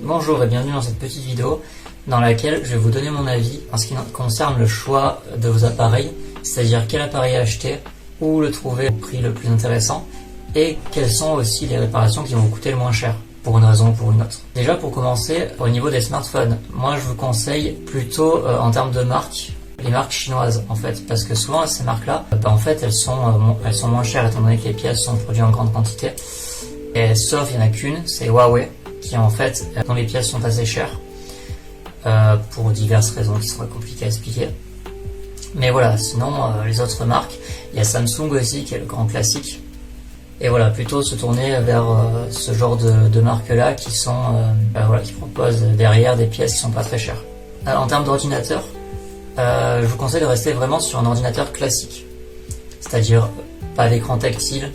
Bonjour et bienvenue dans cette petite vidéo dans laquelle je vais vous donner mon avis en ce qui concerne le choix de vos appareils, c'est-à-dire quel appareil acheter, où le trouver au prix le plus intéressant et quelles sont aussi les réparations qui vont vous coûter le moins cher, pour une raison ou pour une autre. Déjà pour commencer, au niveau des smartphones, moi je vous conseille plutôt en termes de marques, les marques chinoises en fait, parce que souvent ces marques-là, en fait elles sont moins chères étant donné que les pièces sont produites en grande quantité. Et sauf il n'y en a qu'une, c'est Huawei, qui en fait, dont les pièces sont assez chères, pour diverses raisons qui seraient compliquées à expliquer. Mais voilà, sinon les autres marques, il y a Samsung aussi qui est le grand classique. Et voilà, plutôt se tourner vers ce genre de marques-là qui qui proposent derrière des pièces qui sont pas très chères. En termes d'ordinateur, je vous conseille de rester vraiment sur un ordinateur classique, c'est-à-dire pas d'écran tactile,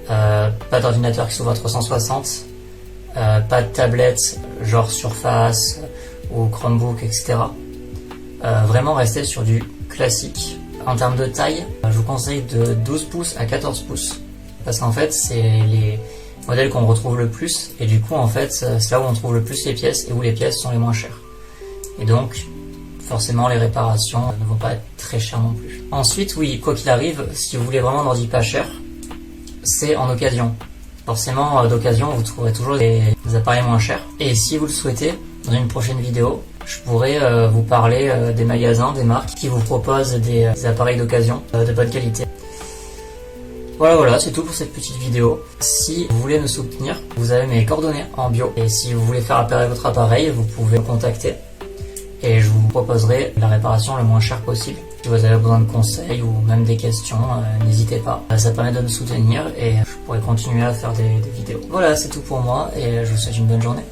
pas d'ordinateur qui s'ouvre à 360, pas de tablette genre Surface ou Chromebook, etc. Vraiment rester sur du classique. En termes de taille, je vous conseille de 12 pouces à 14 pouces. Parce qu'en fait, c'est les modèles qu'on retrouve le plus. Et du coup, en fait, c'est là où on trouve le plus les pièces et où les pièces sont les moins chères. Et donc, forcément, les réparations ne vont pas être très chères non plus. Ensuite, oui, quoi qu'il arrive, si vous voulez vraiment un ordi pas cher, c'est en occasion. Forcément, d'occasion, vous trouverez toujours des appareils moins chers. Et si vous le souhaitez, dans une prochaine vidéo, je pourrais vous parler des magasins, des marques qui vous proposent des appareils d'occasion de bonne qualité. Voilà, c'est tout pour cette petite vidéo. Si vous voulez me soutenir, vous avez mes coordonnées en bio. Et si vous voulez faire appel à votre appareil, vous pouvez me contacter. Et je vous proposerai la réparation le moins chère possible. Si vous avez besoin de conseils ou même des questions, n'hésitez pas. Ça permet de me soutenir et je pourrai continuer à faire des vidéos. Voilà, c'est tout pour moi et je vous souhaite une bonne journée.